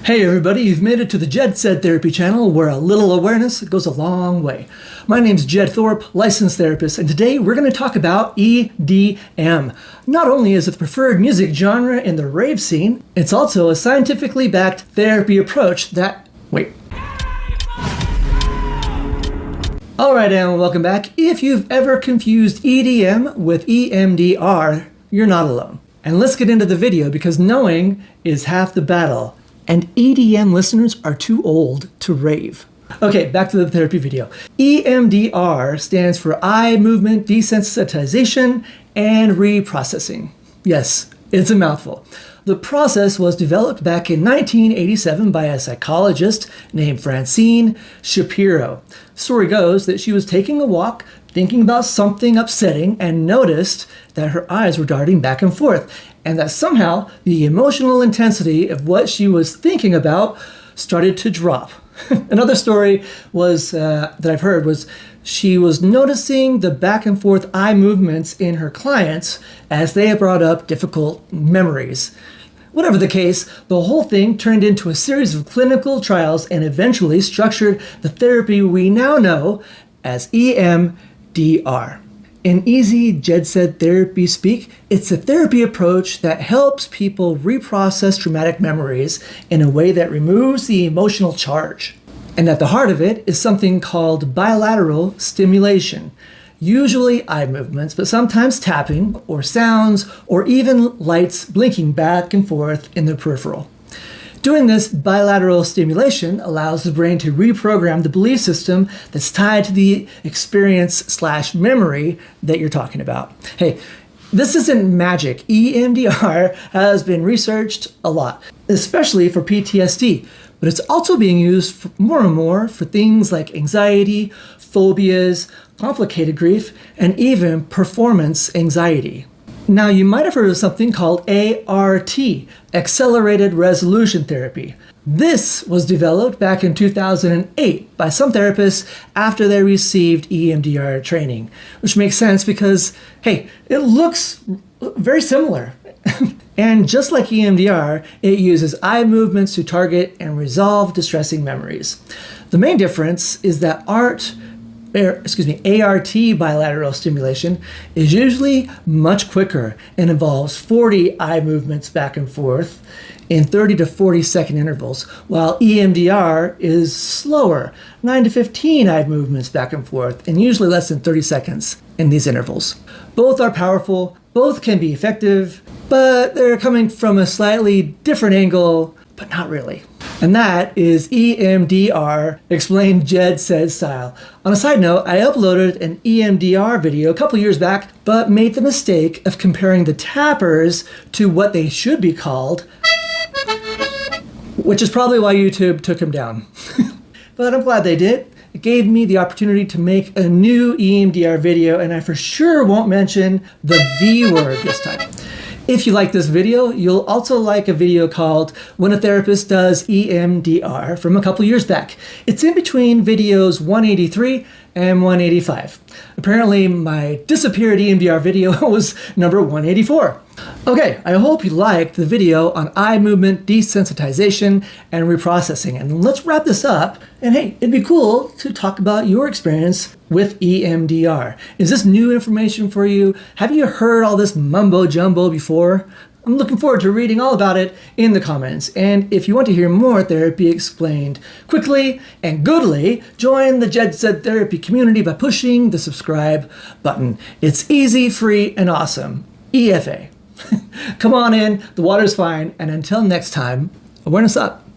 Hey everybody, you've made it to the Jed Said Therapy channel, where a little awareness goes a long way. My name's Jed Thorpe, licensed therapist, and today we're going to talk about EDM. Not only is it the preferred music genre in the rave scene, it's also a scientifically backed therapy approach that... Wait. Alright, and welcome back. If you've ever confused EDM with EMDR, you're not alone. And let's get into the video because knowing is half the battle. And EDM listeners are too old to rave. Okay, back to the therapy video. EMDR stands for Eye Movement Desensitization and Reprocessing. Yes, it's a mouthful. The process was developed back in 1987 by a psychologist named Francine Shapiro. The story goes that she was taking a walk, thinking about something upsetting, and noticed that her eyes were darting back and forth, and that somehow the emotional intensity of what she was thinking about started to drop. Another story was that I've heard was she was noticing the back and forth eye movements in her clients as they brought up difficult memories. Whatever the case, the whole thing turned into a series of clinical trials and eventually structured the therapy we now know as EMDR. In easy Jed Said Therapy speak, it's a therapy approach that helps people reprocess traumatic memories in a way that removes the emotional charge. And at the heart of it is something called bilateral stimulation. Usually eye movements, but sometimes tapping or sounds or even lights blinking back and forth in the peripheral. Doing this bilateral stimulation allows the brain to reprogram the belief system that's tied to the experience/memory that you're talking about. Hey, this isn't magic. EMDR has been researched a lot, especially for PTSD, but it's also being used more and more for things like anxiety, phobias, complicated grief, and even performance anxiety. Now, you might have heard of something called A.R.T, Accelerated Resolution Therapy. This was developed back in 2008 by some therapists after they received EMDR training, which makes sense because, hey, it looks very similar. And just like EMDR, it uses eye movements to target and resolve distressing memories. The main difference is that ART bilateral stimulation is usually much quicker and involves 40 eye movements back and forth in 30 to 40 second intervals, while EMDR is slower, 9 to 15 eye movements back and forth, and usually less than 30 seconds in these intervals. Both are powerful, both can be effective, but they're coming from a slightly different angle, but not really. And that is EMDR explained Jed Said style. On a side note, I uploaded an EMDR video a couple years back, but made the mistake of comparing the tappers to what they should be called, which is probably why YouTube took him down. But I'm glad they did. It gave me the opportunity to make a new EMDR video, and I for sure won't mention the V word this time. If you like this video, you'll also like a video called When a Therapist Does EMDR from a couple years back. It's in between videos 183 and 185. Apparently, my disappeared EMDR video was number 184. Okay, I hope you liked the video on eye movement desensitization and reprocessing. And let's wrap this up. And hey, it'd be cool to talk about your experience with EMDR. Is this new information for you? Have you heard all this mumbo jumbo before? I'm looking forward to reading all about it in the comments. And if you want to hear more therapy explained quickly and goodly, join the Jed Said Therapy community by pushing the subscribe button. It's easy, free, and awesome. EFA. Come on in, the water's fine, and until next time, awareness up.